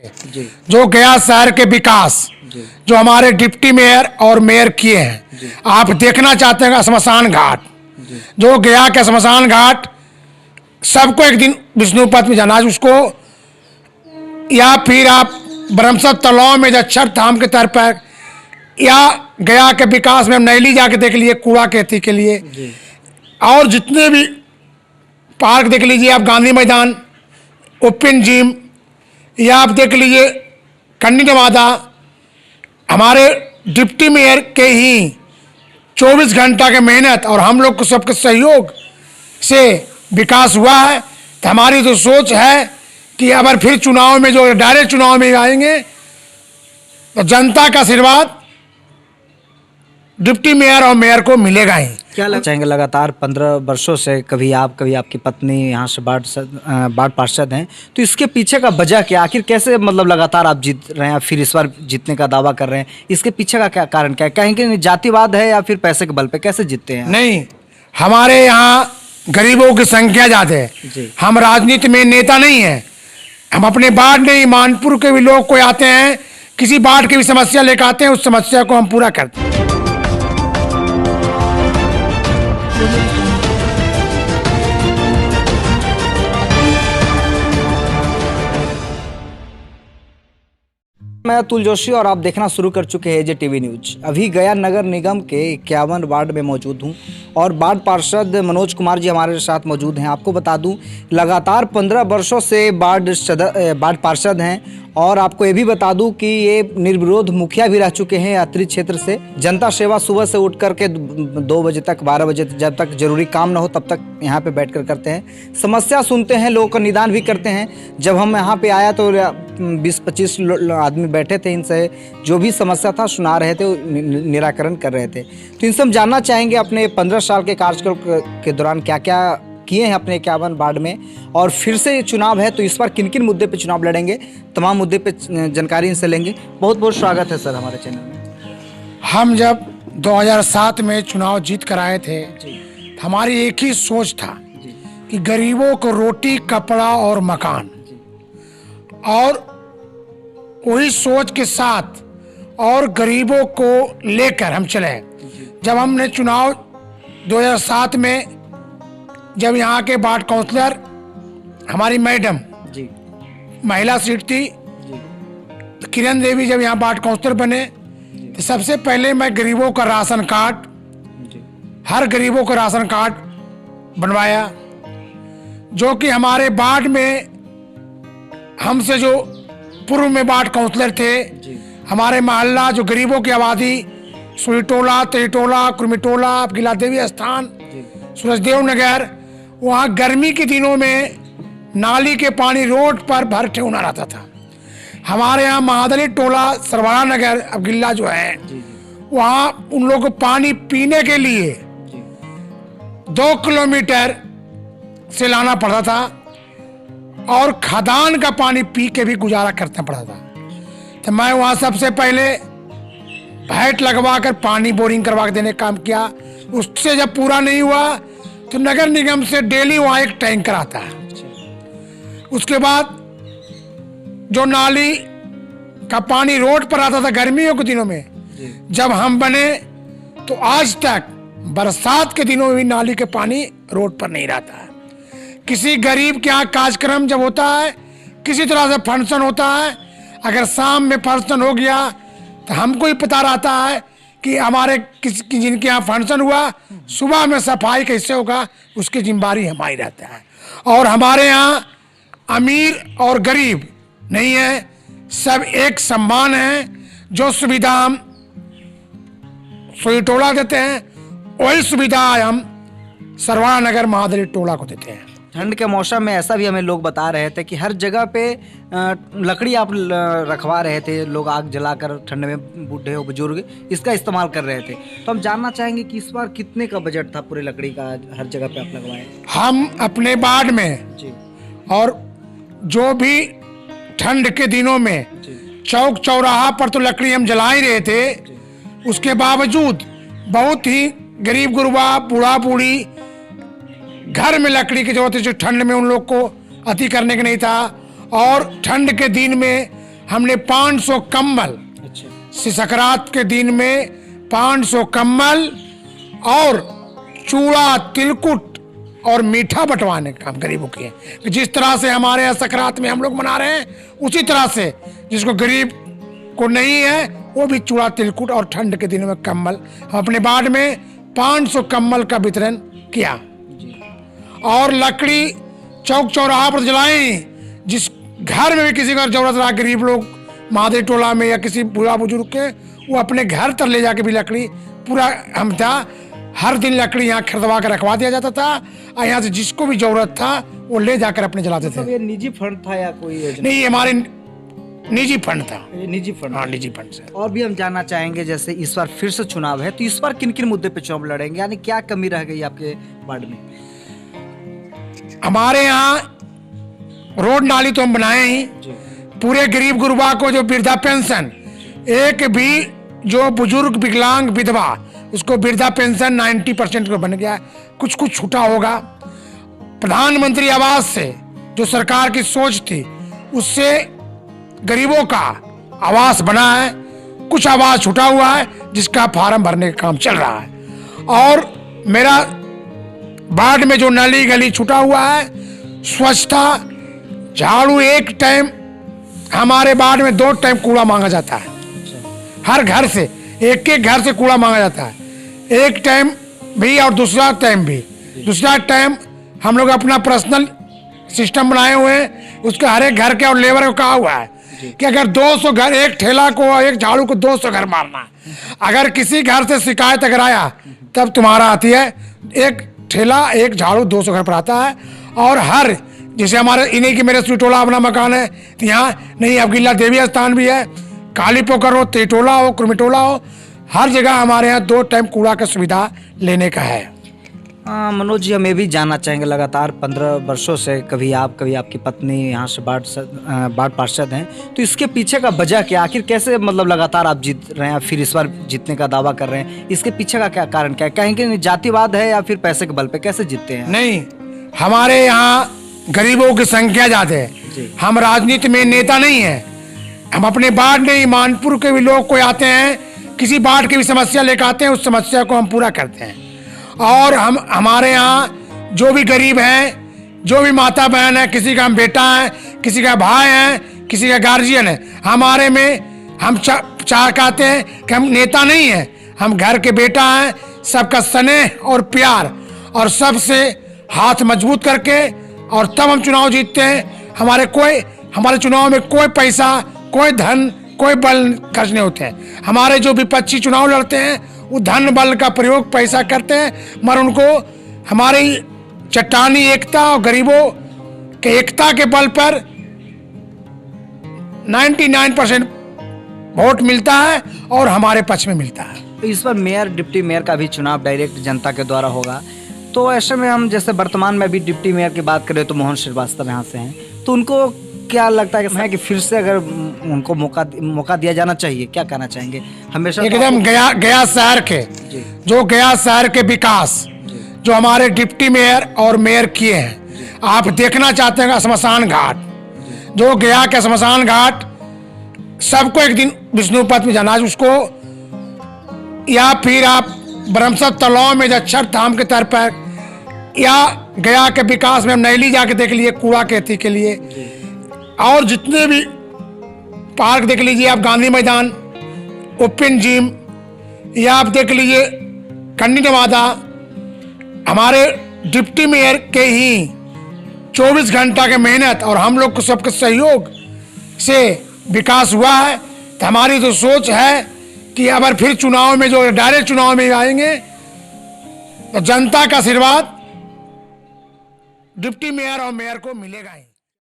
जी। जो गया शहर के विकास जी। जो हमारे डिप्टी मेयर और मेयर किए हैं, आप देखना चाहते हैं शमशान घाट, जी। जो गया के शमशान घाट सबको एक दिन विष्णुपथ में जाना है उसको, या फिर आप ब्रह्मसर तालाब में जक्षर धाम के तर्ज पर, या गया के विकास में नैली जाके देख लीजिए कूड़ा खेती के लिए, जी। और जितने भी पार्क देख लीजिए आप, गांधी मैदान, ओपन जिम, या आप देख लीजिए कन्नी नवादा, हमारे डिप्टी मेयर के ही 24 घंटा के मेहनत और हम लोग को सबके सहयोग से विकास हुआ है। तो हमारी तो सोच है कि अगर फिर चुनाव में जो डायरेक्ट चुनाव में आएंगे तो जनता का आशीर्वाद डिप्टी मेयर और मेयर को मिलेगा ही। क्या लगता चाहेंगे, लगातार 15 वर्षों से कभी आप कभी आपकी पत्नी यहाँ से वार्ड पार्षद हैं, तो इसके पीछे का वजह क्या, आखिर कैसे मतलब लगातार आप जीत रहे हैं, फिर इस बार जीतने का दावा कर रहे हैं, इसके पीछे का क्या कारण क्या है? कहेंगे जातिवाद है या फिर पैसे के बल पे कैसे जीतते हैं? नहीं, हमारे यहाँ गरीबों की संख्या ज़्यादा है, हम राजनीति में नेता नहीं है, हम अपने वार्ड नहीं, मानपुर के भी लोग कोई आते हैं, किसी वार्ड की भी समस्या लेकर आते हैं, उस समस्या को हम पूरा करते हैं। मैं अतुल जोशी और आप देखना शुरू कर चुके हैं जे टीवी न्यूज। अभी गया नगर निगम के 51 वार्ड में मौजूद हूं और वार्ड पार्षद मनोज कुमार जी हमारे साथ मौजूद हैं। आपको बता दूं लगातार 15 वर्षों से वार्ड पार्षद हैं और आपको ये भी बता दूं कि ये निर्विरोध मुखिया भी रह चुके हैं यात्री क्षेत्र से। जनता सेवा सुबह से उठ करके 2 बजे तक 12 बजे जब तक जरूरी काम ना हो तब तक यहाँ पे बैठकर करते हैं, समस्या सुनते हैं, लोगों का निदान भी करते हैं। जब हम यहाँ पे आया तो 20-25 आदमी बैठे थे, इनसे जो भी समस्या था सुना रहे थे, निराकरण कर रहे थे। तो इनसे हम जानना चाहेंगे अपने 15 साल के कार्यकाल के दौरान क्या क्या किए हैं अपने 51 वार्ड में, और फिर से चुनाव है तो इस बार किन किन मुद्दे पे चुनाव लड़ेंगे, तमाम मुद्दे पे जानकारी इनसे लेंगे। बहुत बहुत स्वागत है सर हमारे चैनल में। हम जब 2007 में चुनाव जीत कर आए थे, हमारी एक ही सोच था कि गरीबों को रोटी, कपड़ा और मकान, और वही सोच के साथ और गरीबों को लेकर हम चले। जब हमने चुनाव 2007 में, जब यहाँ के वार्ड काउंसलर हमारी मैडम जी महिला सीट थी, तो किरण देवी जब यहाँ वार्ड काउंसलर बने, तो सबसे पहले मैं गरीबों का राशन कार्ड, हर गरीबों का राशन कार्ड बनवाया, जो कि हमारे वार्ड में हमसे जो पूर्व में वार्ड काउंसलर थे, हमारे मोहल्ला जो गरीबों की आबादी, सुईटोला, तेटोला, कुर्मिटोला, गिला देवी स्थान, सूरजदेव नगर, वहाँ गर्मी के दिनों में नाली के पानी रोड पर भर ठेवना रहता था। हमारे यहाँ महादली टोला, सरवाड़ा नगर, अब गिल्ला जो है, वहाँ उन लोगों को पानी पीने के लिए 2 किलोमीटर से लाना पड़ता था और खदान का पानी पी के भी गुजारा करना पड़ा था। तो मैं वहाँ सबसे पहले भैट लगवा कर पानी बोरिंग करवा के देने का काम किया। उससे जब पूरा नहीं हुआ तो नगर निगम से डेली वहाँ एक टैंकर आता है। उसके बाद जो नाली का पानी रोड पर आता था गर्मियों के दिनों में, जब हम बने तो आज तक बरसात के दिनों में भी नाली के पानी रोड पर नहीं रहता है। किसी गरीब के यहाँ कार्यक्रम जब होता है, किसी तरह से फंक्शन होता है, अगर शाम में फंक्शन हो गया तो हमको ही पता रहता है कि हमारे किसी जिनके यहाँ फंक्शन हुआ, सुबह में सफाई कैसे होगा, उसकी जिम्मेदारी हमारी रहता है। और हमारे यहाँ अमीर और गरीब नहीं है, सब एक समान है। जो सुविधा हम सोईटोला देते हैं वही सुविधा हम सरवाड़ा नगर महादली टोला को देते हैं। ठंड के मौसम में ऐसा भी हमें लोग बता रहे थे कि हर जगह पे लकड़ी आप रखवा रहे थे, लोग आग जलाकर ठंड में बूढ़े हो बुजुर्ग इसका इस्तेमाल कर रहे थे। तो हम जानना चाहेंगे कि इस बार कितने का बजट था पूरे लकड़ी का हर जगह पे आप लगवाए? हम अपने वार्ड में जी और जो भी ठंड के दिनों में चौक चौराहा पर तो लकड़ी हम जला ही रहे थे, उसके बावजूद बहुत ही गरीब गुरबा, बूढ़ा बूढ़ी घर में लकड़ी की जरूरत है, जो ठंड में उन लोग को अति करने के नहीं था। और ठंड के दिन में हमने 500 कंबल अच्छा सकरात के दिन में 500 कंबल और चूड़ा तिलकुट और मीठा बंटवाने का काम गरीबों की है। जिस तरह से हमारे यहाँ सकरात में हम लोग मना रहे हैं, उसी तरह से जिसको गरीब को नहीं है वो भी चूड़ा तिलकुट और ठंड के दिनों में कंबल, हम अपने वार्ड में 500 कंबल का वितरण किया। और लकड़ी चौक चौराहा पर जलाई। जिस घर में भी किसी का जरूरत रहा, गरीब लोग मादरी टोला में या किसी बुढ़ा बुजुर्ग के, वो अपने घर तक ले जाके भी लकड़ी पूरा हम था, हर दिन लकड़ी यहाँ खरीदवा कर रखवा दिया जाता था और यहाँ से जिसको भी जरूरत था वो ले जाकर अपने जलाते थे। तो ये निजी फंड था या कोई योजना? नहीं, ये हमारे निजी फंड था। ये निजी फंड? हाँ, निजी फंड से। और भी हम जानना चाहेंगे, जैसे इस बार फिर से चुनाव है, तो इस बार किन किन मुद्दे पे चुनाव लड़ेंगे, यानी क्या कमी रह गई आपके वार्ड में? हमारे यहाँ रोड नाली तो हम बनाए ही, पूरे गरीब गुरबा को जो वृद्धा पेंशन, एक भी जो बुजुर्ग विकलांग विधवा उसको वृद्धा पेंशन 90% को बन गया, कुछ कुछ छूटा होगा। प्रधानमंत्री आवास से जो सरकार की सोच थी उससे गरीबों का आवास बना है, कुछ आवास छूटा हुआ है जिसका फार्म भरने का काम चल रहा है। और मेरा वार्ड में जो नली गली छूटा हुआ है, स्वच्छता झाड़ू, एक टाइम हमारे वार्ड में 2 टाइम कूड़ा मांगा जाता है, हर घर से एक एक घर से कूड़ा मांगा जाता है, एक टाइम भी और दूसरा टाइम भी। दूसरा टाइम हम लोग अपना पर्सनल सिस्टम बनाए हुए हैं, उसके हर एक घर के और लेबर को कहा हुआ है कि अगर 200 घर, एक ठेला को एक झाड़ू को 200 घर मारना है। अगर किसी घर से शिकायत अगर आया तब तुम्हारा आती है, एक ठेला एक झाड़ू 200 घर पर आता है। और हर जैसे हमारे इन्हीं की मेरे सुटोला अपना मकान है, तो यहाँ नहीं अब गिल्ला देवी स्थान भी है, काली पोखर हो, तेटोला हो, कुर्मिटोला हो, हर जगह हमारे यहाँ 2 टाइम कूड़ा का सुविधा लेने का है। मनोज जी, हम ये भी जानना चाहेंगे, लगातार 15 वर्षों से कभी आप कभी आपकी पत्नी यहाँ से वार्ड पार्षद हैं, तो इसके पीछे का वजह क्या, आखिर कैसे मतलब लगातार आप जीत रहे हैं, फिर इस बार जीतने का दावा कर रहे हैं, इसके पीछे का क्या कारण क्या है? कहेंगे जातिवाद है या फिर पैसे के बल पे कैसे जीतते हैं? नहीं, हमारे यहाँ गरीबों की संख्या ज्यादा है, हम राजनीति में नेता नहीं है। हम अपने वार्ड में मानपुर के भी लोग कोई आते हैं, किसी वार्ड की भी समस्या लेकर आते हैं, उस समस्या को हम पूरा करते हैं। और हम हमारे यहाँ जो भी गरीब हैं, जो भी माता बहन है, किसी का हम बेटा है, किसी का भाई है, किसी का गार्जियन है, हमारे में हम चाहते हैं कि हम नेता नहीं है, हम घर के बेटा हैं, सबका स्नेह और प्यार और सबसे हाथ मजबूत करके और तब हम चुनाव जीतते हैं। हमारे चुनाव में कोई पैसा, कोई धन, कोई बल खर्च नहीं होते हैं। हमारे जो विपक्षी चुनाव लड़ते हैं वो धन बल का प्रयोग पैसा करते हैं, मगर उनको हमारी चट्टानी एकता और गरीबों के एकता के बल पर 99% वोट मिलता है और हमारे पक्ष में मिलता है। तो इस बार मेयर डिप्टी मेयर का भी चुनाव डायरेक्ट जनता के द्वारा होगा, तो ऐसे में हम जैसे वर्तमान में भी डिप्टी मेयर की बात करें तो मोहन श्रीवास्तव यहाँ से हैं, तो उनको क्या लगता है कि फिर से अगर उनको मौका दिया जाना चाहिए, क्या कहना चाहेंगे? हमेशा एकदम गया शहर के जो गया शहर के विकास जो हमारे डिप्टी मेयर और मेयर किए हैं, आप देखना चाहते हैं शमशान घाट, जो गया का शमशान घाट सबको एक दिन विष्णुपथ में जाना है उसको, या फिर आप ब्रह्मसर तालाब में जक्षर धाम के तर पर, या गया के विकास में हम नैली जाके देख लिए कूड़ा खेती के लिए, और जितने भी पार्क देख लीजिए आप, गांधी मैदान, ओपन जिम, या आप देख लीजिए कन्नी नवादा, हमारे डिप्टी मेयर के ही 24 घंटा के मेहनत और हम लोग को सबके सहयोग से विकास हुआ है। तो हमारी तो सोच है कि अगर फिर चुनाव में जो डायरेक्ट चुनाव में आएंगे तो जनता का आशीर्वाद डिप्टी मेयर और मेयर को मिलेगा ही।